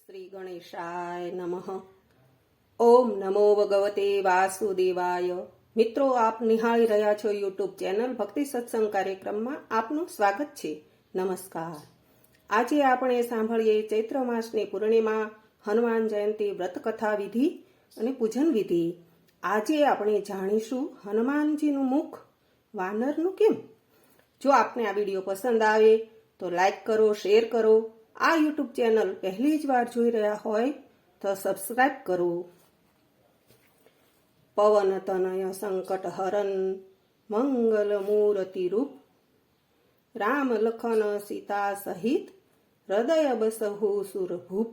શ્રી ગણેશાય નમઃ. ઓમ નમો ભગવતે વાસુદેવાય. મિત્રો, આપ નિહાળી રહ્યા છો યુટ્યુબ ચેનલ ભક્તિ સત્સંગ કાર્યક્રમમાં આપનું સ્વાગત છે. નમસ્કાર. આજે આપણે સાંભળીએ ચૈત્ર માસની પૂર્ણિમા હનુમાન જયંતી વ્રત કથા વિધિ અને પૂજન વિધિ. આજે આપણે જાણીશું હનુમાનજીનું મુખ વાનરનું કેમ. જો આપને આ વિડીયો પસંદ આવે તો લાઈક કરો, શેર કરો. આ યુટ્યુબ ચેનલ પહેલી જ વાર જોઈ રહ્યા હોય તો સબસ્ક્રાઇબ કરો. પવન તનય સંકટ હરન મંગલ મૂર્તિ રૂપ, રામ લખન સીતા સહિત હૃદય બસહુ સુરભૂપ.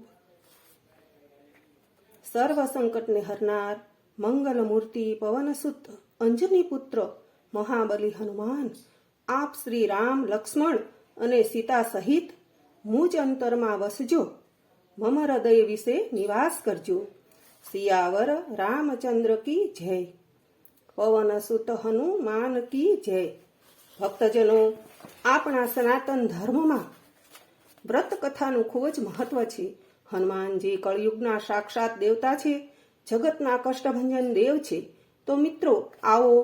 સર્વ સંકટને હરનાર મંગલ મૂર્તિ પવન સુત અંજની પુત્ર મહાબલી હનુમાન, આપ શ્રી રામ, લક્ષ્મણ અને સીતા સહિત મુજ અંતરમાં વસજો, મમ હૃદય વિશે નિવાસ કરજો. સિયાવર રામચંદ્ર કી જય. પવન સુત હનુમાન કી જય. ભક્તજનો, આપણા સનાતન ધર્મમાં વ્રત કથાનું ખૂબ જ મહત્વ છે. હનુમાનજી કળયુગના સાક્ષાત દેવતા છે, જગતના કષ્ટભંજન દેવ છે. તો મિત્રો, આવો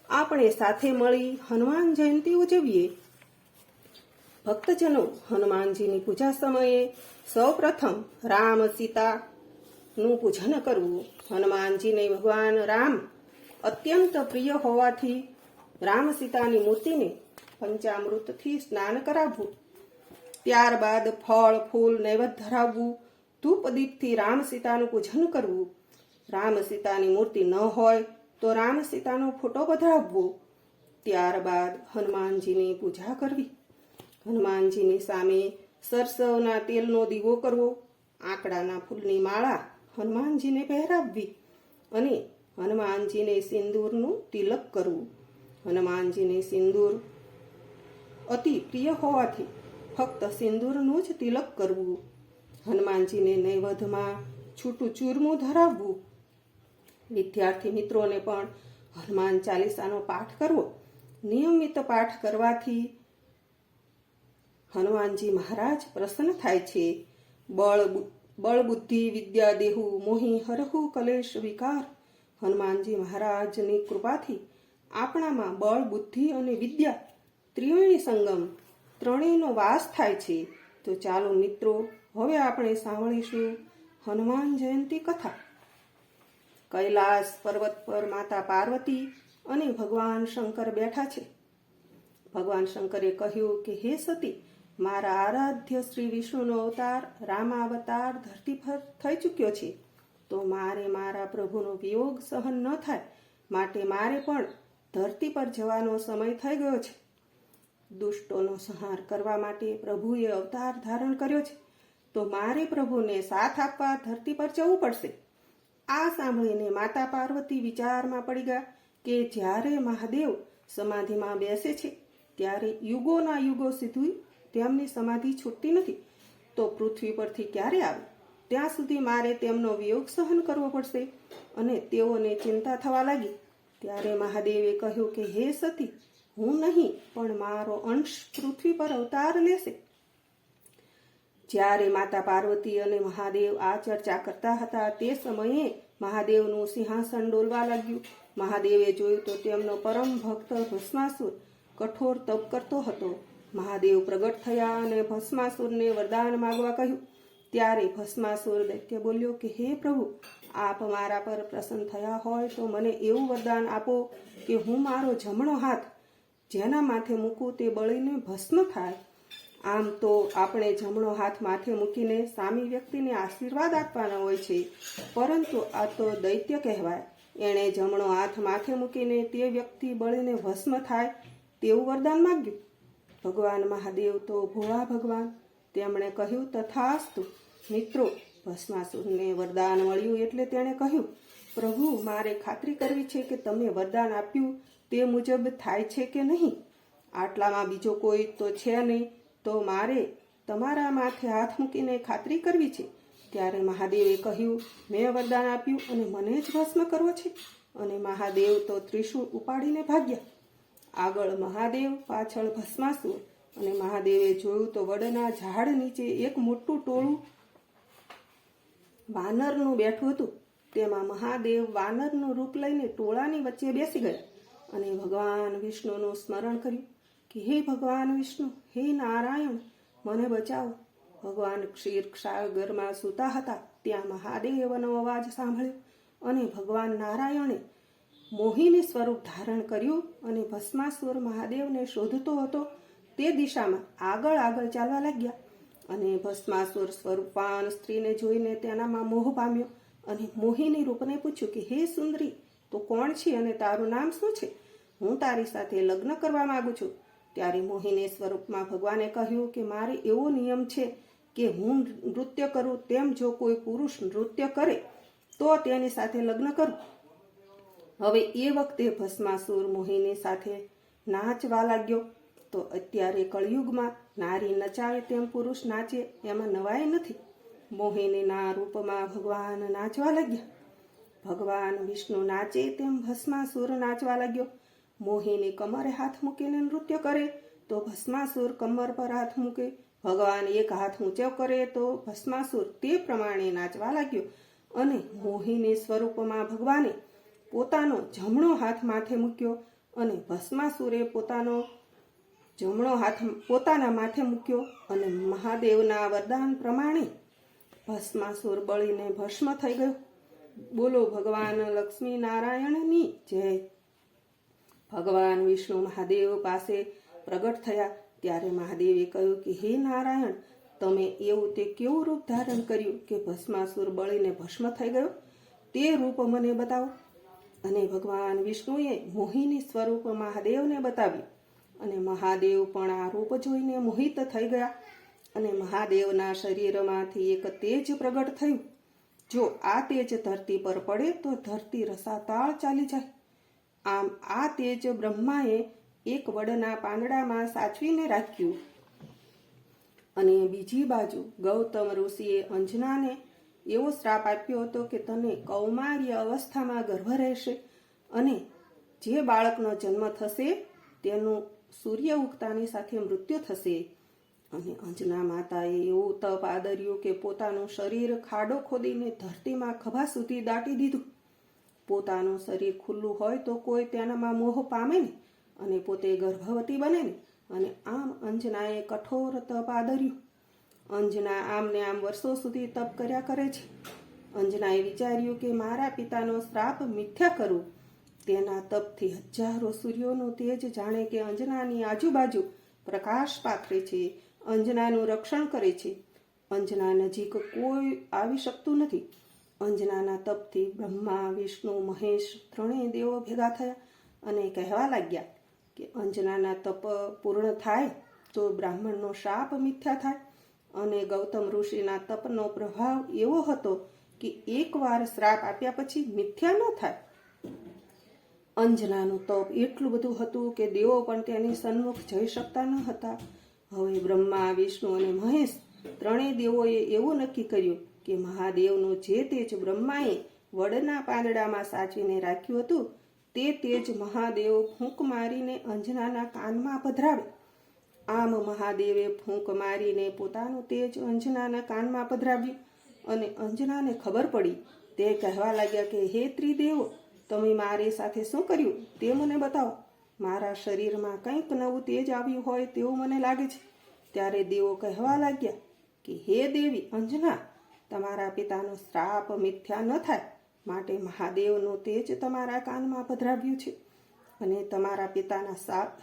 આપણે સાથે મળી હનુમાન જયંતી ઉજવીએ. ભક્તજનો, હનુમાનજીની પૂજા સમયે સૌપ્રથમ રામ સીતાનું પૂજન કરવું. હનુમાનજીને ભગવાન રામ અત્યંત પ્રિય હોવાથી રામ સીતાની મૂર્તિને પંચામૃતથી સ્નાન કરાવવું. ત્યારબાદ ફળ ફૂલ નૈવેદ્ય ધરાવવું. ધૂપ દીપથી રામ સીતાનું પૂજન કરવું. રામ સીતાની મૂર્તિ ન હોય તો રામ સીતાનો ફોટો પધરાવવો. ત્યારબાદ હનુમાનજીની પૂજા કરવી. હનુમાનજીની સામે સરસવના તેલનો દીવો કરવો. આંકડાના ફૂલની માળા હનુમાનજીને પહેરાવવી અને હનુમાનજીને સિંદૂરનું તિલક કરવું. હનુમાનજીને સિંદૂર અતિ પ્રિય હોવાથી ફક્ત સિંદૂરનું જ તિલક કરવું. હનુમાનજીને નૈવેદ્યમાં છૂટું ચૂરમું ધરાવવું. વિદ્યાર્થી મિત્રોને પણ હનુમાન ચાલીસાનો પાઠ કરવો. નિયમિત પાઠ કરવાથી હનુમાનજી મહારાજ પ્રસન્ન થાય છે. બળ બુદ્ધિ વિદ્યા દેહુ મોહી હરહુ કલેશ વિકાર. હનુમાનજી મહારાજની કૃપાથી આપણામાં બળ, બુદ્ધિ અને વિદ્યા ત્રિવેણી સંગમ ત્રણેયનો વાસ થાય છે. તો ચાલો મિત્રો, હવે આપણે સાંભળીશું હનુમાન જયંતી કથા. કૈલાસ પર્વત પર માતા પાર્વતી અને ભગવાન શંકર બેઠા છે. ભગવાન શંકરે કહ્યું કે હે સતી, મારા આરાધ્ય શ્રી વિષ્ણુનો અવતાર રામાવતાર ધરતી પર થઈ ચૂક્યો છે. તો મારે મારા પ્રભુનો વિયોગ સહન ન થાય, માટે મારે પણ ધરતી પર જવાનો સમય થઈ ગયો છે. દુષ્ટોનો સંહાર કરવા માટે પ્રભુએ અવતાર ધારણ કર્યો છે. તો મારે પ્રભુને સાથ આપવા ધરતી પર જવું પડશે. આ સાંભળીને માતા પાર્વતી વિચારમાં પડી ગયા કે જ્યારે મહાદેવ સમાધિમાં બેસે છે ત્યારે યુગોના યુગો સુધી તેમની સમાધિ છૂટતી નથી, તો પૃથ્વી પરથી ક્યારે આવે? ત્યાં સુધી મારે તેમનો વિયોગ સહન કરવો પડશે. અને તેઓને ચિંતા થવા લાગી. ત્યારે મહાદેવે કહ્યું કે હે સતી, હું નહીં પણ મારો અંશ પૃથ્વી પર અવતાર લેશે. જ્યારે માતા પાર્વતી અને મહાદેવ આ ચર્ચા કરતા હતા તે સમયે મહાદેવનું સિંહાસન ડોલવા લાગ્યું. મહાદેવે જોયું તો તેમનો પરમ ભક્ત ભસ્માસુર કઠોર તપ કરતો હતો. મહાદેવ પ્રગટ થયા અને ભસ્માસુરને વરદાન માંગવા કહ્યું. ત્યારે ભસ્માસુર દૈત્ય બોલ્યો કે હે પ્રભુ, આપ મારા પર પ્રસન્ન થયા હોય તો મને એવું વરદાન આપો કે હું મારો જમણો હાથ જેના માથે મૂકું તે બળીને ભસ્મ થાય. આમ તો આપણે જમણો હાથ માથે મૂકીને સામી વ્યક્તિને આશીર્વાદ આપવાના હોય છે, પરંતુ આ તો દૈત્ય કહેવાય. એણે જમણો હાથ માથે મૂકીને તે વ્યક્તિ બળીને ભસ્મ થાય તેવું વરદાન માંગ્યું. ભગવાન મહાદેવ તો ભોળા ભગવાન, તેમણે કહ્યું તથાસ્તુ. મિત્રો, ભસ્માસુરને વરદાન મળ્યું એટલે તેણે કહ્યું, પ્રભુ, મારે ખાતરી કરવી છે કે તમે વરદાન આપ્યું તે મુજબ થાય છે કે નહીં. આટલામાં બીજો કોઈ તો છે નહીં, તો મારે તમારા માથે હાથ મૂકીને ખાતરી કરવી છે. ત્યારે મહાદેવે કહ્યું, મેં વરદાન આપ્યું અને મને જ ભસ્મ કરવો છે. અને મહાદેવ તો ત્રિશૂળ ઉપાડીને ભાગ્યા. આગળ મહાદેવ, પાછળ ભસ્માસુર. અને મહાદેવે જોયું તો વડના ઝાડ નીચે એક મોટું ટોળું વાનરનું બેઠું હતું, તેમાં મહાદેવ વાનરનું રૂપ લઈને ટોળાની વચ્ચે બેસી ગયા અને ભગવાન વિષ્ણુનું સ્મરણ કર્યું કે હે ભગવાન વિષ્ણુ, હે નારાયણ, મને બચાવો. ભગવાન ક્ષીરસાગરમાં સૂતા હતા ત્યાં મહાદેવનો અવાજ સાંભળ્યો અને ભગવાન નારાયણે મોહિની સ્વરૂપ ધારણ કર્યું અને ભસ્માસુર મહાદેવને શોધતો હતો તે દિશામાં આગળ ચાલવા લાગ્યા. અને ભસ્માસુર સ્વરૂપવાન સ્ત્રીને જોઈને તેનામાં મોહ પામ્યો અને મોહિની રૂપને પૂછ્યું કે હે સુંદરી, તો કોણ છે અને તારું નામ શું છે? હું તારી સાથે લગ્ન કરવા માંગુ છું. ત્યારે મોહિની સ્વરૂપમાં ભગવાને કહ્યું કે મારે એવો નિયમ છે કે હું નૃત્ય કરું તેમ જો કોઈ પુરુષ નૃત્ય કરે તો તેની સાથે લગ્ન કરું. હવે એ વખતે ભસ્માસુર મોહિની સાથે નાચવા લાગ્યો. તો અત્યારે કળિયુગમાં નારી નચાવે તેમ પુરુષ નાચે એમાં નવાઈ નથી. મોહિનીના રૂપમાં ભગવાન નાચવા લાગ્યા. ભગવાન વિષ્ણુ નાચે તેમ ભસ્માસુર નાચવા લાગ્યો. મોહિની કમરે હાથ મૂકીને નૃત્ય કરે તો ભસ્માસુર કમર પર હાથ મૂકે. ભગવાન એક હાથ ઊંચો કરે તો ભસ્માસુર તે પ્રમાણે નાચવા લાગ્યો. અને મોહિની સ્વરૂપમાં ભગવાને પોતાનો જમણો હાથ માથે મૂક્યો અને ભસ્માસુરે પોતાનો જમણો હાથ પોતાના માથે મૂક્યો અને મહાદેવના વરદાન પ્રમાણે ભસ્માસુર બળીને ભસ્મ થઈ ગયો. બોલો ભગવાન લક્ષ્મી નારાયણની જય. ભગવાન વિષ્ણુ મહાદેવ પાસે પ્રગટ થયા ત્યારે મહાદેવે કહ્યું કે હે નારાયણ, તમે એવું તે કેવું રૂપ ધારણ કર્યું કે ભસ્માસુર બળીને ભસ્મ થઈ ગયો? તે રૂપ મને બતાવો. અને ભગવાન વિષ્ણુએ મોહિની સ્વરૂપ મહાદેવને બતાવ્યું અને મહાદેવ પણ આ રૂપ જોઈને મોહિત થઈ ગયા. અને મહાદેવના શરીરમાંથી એક તેજ પ્રગટ થયું. જો આ તેજ ધરતી પર પડે તો ધરતી રસાતાળ ચાલી જાય. આમ આ તેજ બ્રહ્માએ એક વડના પાંદડામાં સાચવીને રાખ્યું. અને બીજી બાજુ ગૌતમ ઋષિએ અંજનાને એવો શ્રાપ આપ્યો હતો કે તને કૌમાર્ય અવસ્થામાં ગર્ભ રહેશે અને જે બાળકનો જન્મ થશે તેનું સૂર્ય ઉગતાની સાથે મૃત્યુ થશે. અને અંજના માતાએ એવું તપ આદર્યું કે પોતાનું શરીર ખાડો ખોદીને ધરતીમાં ખભા સુધી દાટી દીધું. પોતાનું શરીર ખુલ્લું હોય તો કોઈ તેનામાં મોહ પામે ને અને પોતે ગર્ભવતી બને ને. અને આમ અંજનાએ કઠોર તપ આદર્યું. અંજના આમ ને આમ વર્ષો સુધી તપ કર્યા કરે છે. અંજનાએ વિચાર્યું કે મારા પિતાનો શ્રાપ મિથ્યા કરું. તેના તપથી હજારો સૂર્યોનું તેજ જાણે કે અંજનાની આજુબાજુ પ્રકાશ પાથરે છે, અંજનાનું રક્ષણ કરે છે. અંજના નજીક કોઈ આવી શકતું નથી. અંજનાના તપથી બ્રહ્મા, વિષ્ણુ, મહેશ ત્રણેય દેવો ભેગા થયા અને કહેવા લાગ્યા કે અંજનાના તપ પૂર્ણ થાય તો બ્રાહ્મણનો શાપ મિથ્યા થાય. અને ગૌતમ ઋષિના તપનો પ્રભાવ એવો હતો કે એકવાર શ્રાપ આપ્યા પછી મિથ્યા ન થાય. અંજનાનું તપ એટલું બધું હતું કે દેવો પણ તેની સન્મુખ જઈ શકતા ન હતા. હવે બ્રહ્મા, વિષ્ણુ અને મહેશ ત્રણેય દેવોએ એવું નક્કી કર્યું કે મહાદેવનું જે તેજ બ્રહ્માએ વડના પાંદડામાં સાચવીને રાખ્યું હતું તે તેજ મહાદેવ ફૂંક મારીને અંજનાના કાનમાં પધરાવે. આમ મહાદેવે ફૂંક મારીને પોતાનું તેજ અંજનાના કાનમાં પધરાવ્યું અને અંજનાને ખબર પડી. તે કહેવા લાગ્યા કે હે ત્રિદેવો, તમે મારી સાથે શું કર્યું તે મને બતાવો. મારા શરીરમાં કંઈક નવું તેજ આવ્યું હોય તેવું મને લાગે છે. ત્યારે દેવો કહેવા લાગ્યા કે હે દેવી અંજના, તમારા પિતાનો શ્રાપ મિથ્યા ન થાય માટે મહાદેવનું તેજ તમારા કાનમાં પધરાવ્યું છે. અને તમારા પિતાના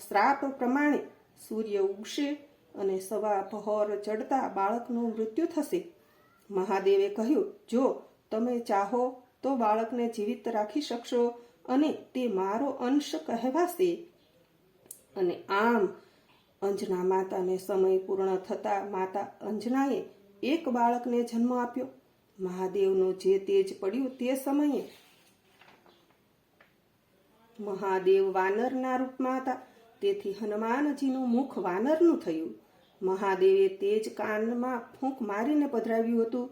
શ્રાપ પ્રમાણે સૂર્ય ઉગશે અને સવા પહોર ચડતા બાળકનું મૃત્યુ થશે. મહાદેવે કહ્યું, જો તમે ચાહો તો બાળકને જીવિત રાખી શકશો અને તે મારો અંશ કહેવાશે. અને આમ અંજના માતાને સમય પૂર્ણ થતા માતા અંજનાએ એક બાળકને જન્મ આપ્યો. મહાદેવનું જે તેજ પડ્યું તે સમયે મહાદેવ વાનરના રૂપમાં હતા, તેથી હનુમાનજીનું મુખ વાનરનું થયું. મહાદેવે તેજ કાનમાં ફૂંક મારીને પધરાવ્યું હતું.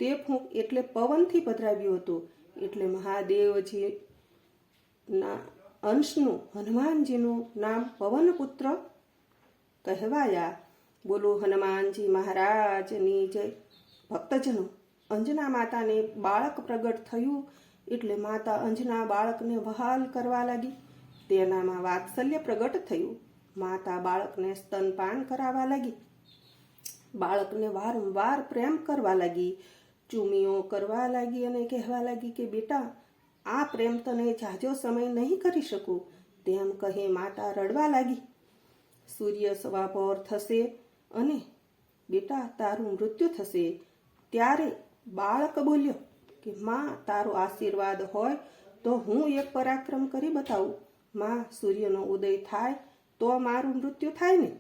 તે ફૂંક એટલે પવનથી પધરાવ્યું હતું. એટલે મહાદેવજીના અંશનું હનુમાનજીનું નામ પવનપુત્ર કહેવાયા. બોલો હનુમાનજી મહારાજની જય. ભક્તજનો, અંજના માતાને બાળક પ્રગટ થયું એટલે માતા અંજના બાળકને વહાલ કરવા લાગી. તેનામાં વાત્સલ્ય પ્રગટ થયું. માતા બાળકને સ્તનપાન કરાવવા લાગી. બાળકને વારંવાર પ્રેમ કરવા લાગી, ચૂમીઓ કરવા લાગી અને કહેવા લાગી કે બેટા, આ પ્રેમ તને જાજો સમય નહીં કરી શકું. તેમ કહી માતા રડવા લાગી. સૂર્ય સવાપોર થશે અને બેટા તારું મૃત્યુ થશે. ત્યારે બાળક બોલ્યો કે માં, તારો આશીર્વાદ હોય તો હું એક પરાક્રમ કરી બતાવું. માં, સૂર્યનો ઉદય થાય તો મારું મૃત્યુ થાય ને,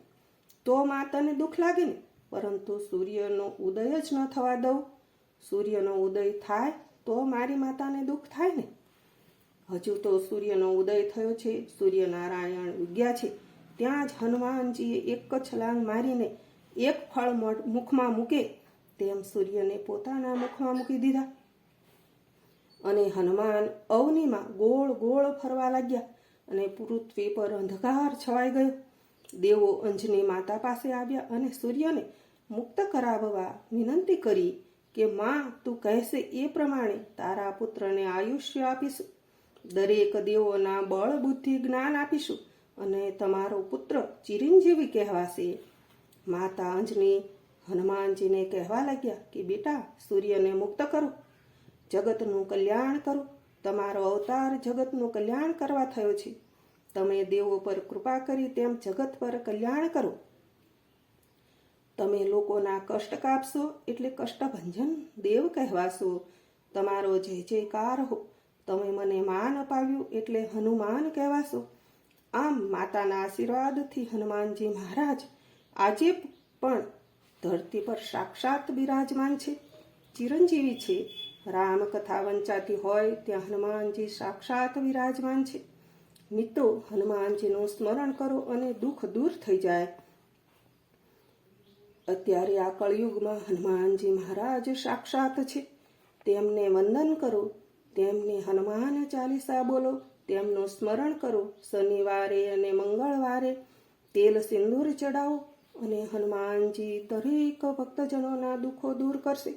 તો માં તને દુઃખ લાગે ને, પરંતુ સૂર્યનો ઉદય જ ન થવા દઉં. સૂર્યનો ઉદય થાય તો મારી માતાને દુઃખ થાય ને. હજુ તો સૂર્યનો ઉદય થયો છે, સૂર્યનારાયણ ઉગ્યા છે. ત્યાં જ હનુમાનજીએ એક છલાંગ મારીને એક ફળ મુખમાં મૂકે તેમ સૂર્યને પોતાના મુખમાં મૂકી દીધા અને હનુમાન અવનીમાં ગોળ ગોળ ફરવા લાગ્યા અને પૃથ્વી પર અંધકાર છવાઈ ગયો. દેવો અંજની માતા પાસે આવ્યા અને સૂર્યને મુક્ત કરાવવા વિનંતી કરી કે માં, તું કહેશે એ પ્રમાણે તારા પુત્રને આયુષ્ય આપીશું. દરેક દેવોના બળ બુદ્ધિ જ્ઞાન આપીશું અને તમારો પુત્ર ચિરંજીવી કહેવાશે. માતા અંજની હનુમાનજીને કહેવા લાગ્યા કે બેટા, સૂર્યને મુક્ત કરો, જગતનું કલ્યાણ કરો. તમારો અવતાર જગતનું કલ્યાણ કરવા થયો છે. તમે દેવો પર કૃપા કરી તેમ જગત પર કલ્યાણ કરો. તમે લોકોના કષ્ટ કાપશો એટલે કષ્ટભંજન દેવ કહેવાશો. તમારો જય જયકાર હો. તમે મને માન અપાવ્યું એટલે હનુમાન કહેવાશો. આમ માતાના આશીર્વાદથી હનુમાનજી મહારાજ આજે પણ ધરતી પર સાક્ષાત બિરાજમાન છે, ચિરંજીવી છે. રામકથા વંચાતી હોય ત્યાં હનુમાનજી સાક્ષાત વિરાજમાન છે. મિત્રો, હનુમાનજીનું સ્મરણ કરો અને દુઃખ દૂર થઈ જાય. અત્યારે આ કળયુગમાં હનુમાનજી મહારાજ સાક્ષાત છે. તેમને વંદન કરો, તેમને હનુમાન ચાલીસા બોલો, તેમનું સ્મરણ કરો. શનિવારે અને મંગળવારે તેલ સિંદૂર ચડાવો અને હનુમાનજી દરેક ભક્તજનોના દુઃખો દૂર કરશે.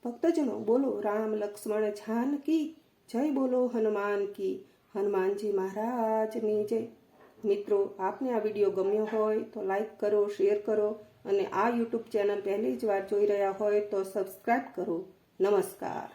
ભક્તજનો બોલો રામ લક્ષ્મણ જાનકી જય, બોલો હનુમાન કી. હનુમાનજી મહારાજની જય. મિત્રો, આપને આ વિડીયો ગમ્યો હોય તો લાઈક કરો, શેર કરો અને આ યુટ્યુબ ચેનલ પહેલી જ વાર જોઈ રહ્યા હોય તો સબસ્ક્રાઈબ કરો. નમસ્કાર.